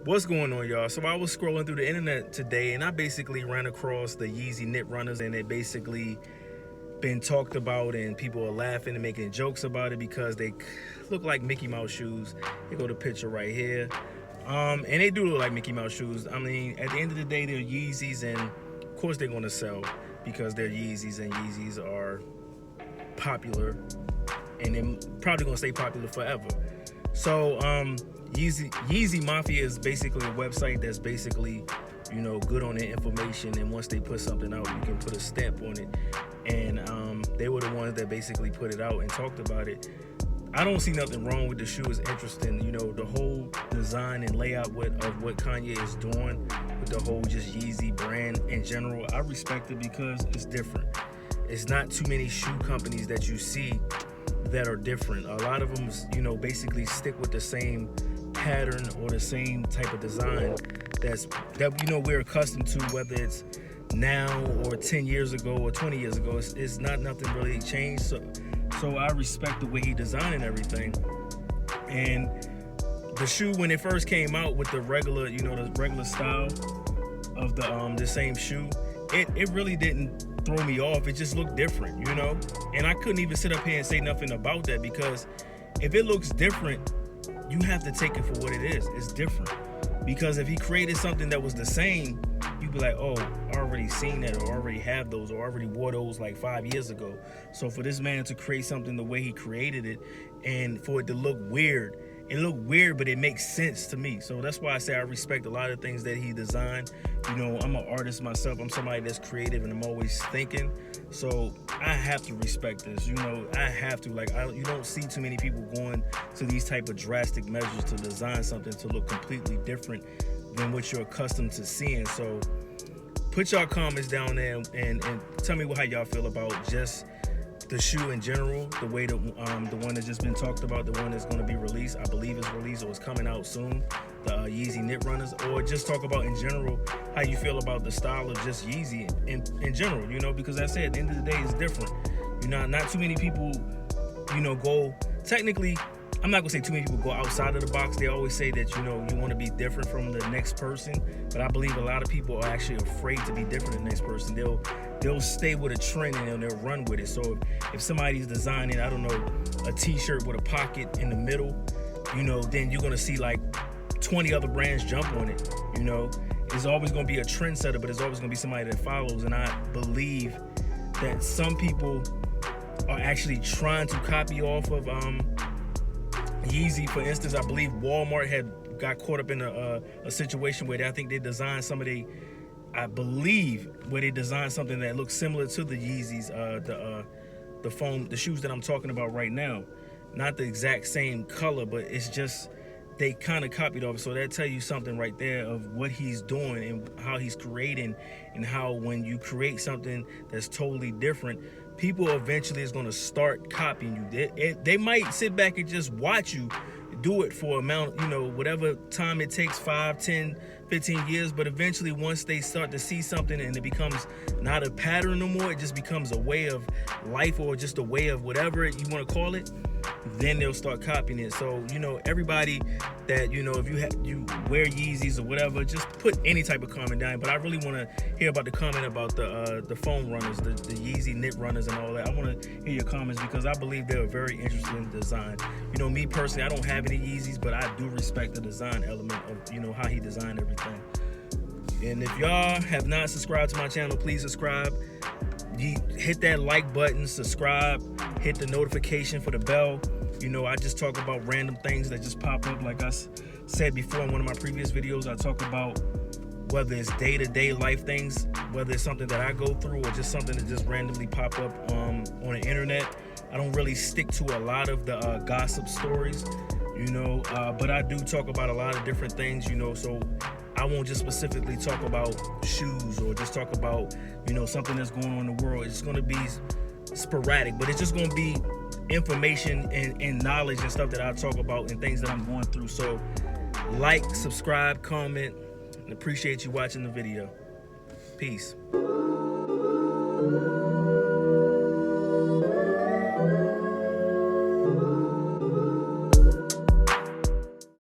What's going on, y'all? So I was scrolling through the internet today and I basically ran across the Yeezy knit runners, and it basically been talked about and people are laughing and making jokes about it because they look like Mickey Mouse shoes. Here go the picture right here. And they do look like Mickey Mouse shoes. I mean, at the end of the day, they're Yeezys, and of course they're gonna sell because they're Yeezys, and Yeezys are popular and they're probably gonna stay popular forever. So Yeezy Mafia is basically a website that's basically, good on their information, and once they put something out, you can put a stamp on it. And they were the ones that basically put it out and talked about it. I don't see nothing wrong with the shoe. It's interesting, the whole design and layout of what Kanye is doing with the whole just Yeezy brand in general. I respect it because it's different. It's not too many shoe companies that you see that are different. A lot of them, basically stick with the same pattern or the same type of design that we're accustomed to, whether it's now or 10 years ago or 20 years ago. It's not nothing really changed. So I respect the way he designed and everything. And the shoe, when it first came out with the regular, the regular style of the same shoe, it really didn't throw me off. It just looked different, and I couldn't even sit up here and say nothing about that, because if it looks different, you have to take it for what it is. It's different. Because if he created something that was the same, you'd be like, oh, I already seen that, or already have those, or already wore those like 5 years ago. So for this man to create something the way he created it, and for it to look weird, it looked weird, but it makes sense to me. So that's why I say I respect a lot of things that he designed. I'm an artist myself. I'm somebody that's creative, and I'm always thinking. So I have to respect this. I have to. You don't see too many people going to these type of drastic measures to design something to look completely different than what you're accustomed to seeing. So put y'all comments down there and tell me how y'all feel about just the shoe in general, the way the one that's just been talked about, the one that's going to be released. I believe it's released or it's coming out soon, the Yeezy knit runners. Or just talk about in general how you feel about the style of just Yeezy in general, because I said at the end of the day, it's different. Not too many people, go, technically, I'm not gonna say too many people go outside of the box. They always say that, you want to be different from the next person, but I believe a lot of people are actually afraid to be different than the next person. They'll stay with a trend and they'll run with it. So if somebody's designing, I don't know, a t-shirt with a pocket in the middle, then you're gonna see like 20 other brands jump on it. It's always gonna be a trendsetter, but it's always gonna be somebody that follows. And I believe that some people are actually trying to copy off of Yeezy. For instance, I believe Walmart got caught up in a situation where I think they designed something that looks similar to the Yeezys, the shoes that I'm talking about right now. Not the exact same color, but it's just they kind of copied off. So that tell you something right there of what he's doing and how he's creating, and how when you create something that's totally different, people eventually is going to start copying you. They might sit back and just watch you do it for whatever time it takes, 5, 10, 15 years. But eventually, once they start to see something and it becomes not a pattern no more, it just becomes a way of life, or just a way of whatever you want to call it, then they'll start copying it. So, everybody that, if you wear Yeezys or whatever, just put any type of comment down. But I really want to hear about the comment about the foam runners, the Yeezy knit runners and all that. I want to hear your comments, because I believe they're a very interesting design. Me personally, I don't have any Yeezys, but I do respect the design element of, how he designed everything. And if y'all have not subscribed to my channel, please subscribe. Hit that like button, subscribe, hit the notification for the bell. I just talk about random things that just pop up. Like I said before in one of my previous videos, I talk about whether it's day-to-day life things, whether it's something that I go through, or just something that just randomly pop up on the internet. I don't really stick to a lot of the gossip stories, but I do talk about a lot of different things, so I won't just specifically talk about shoes or just talk about, something that's going on in the world. It's going to be sporadic, but it's just going to be information and knowledge and stuff that I talk about and things that I'm going through. So like, subscribe, comment, and appreciate you watching the video. Peace.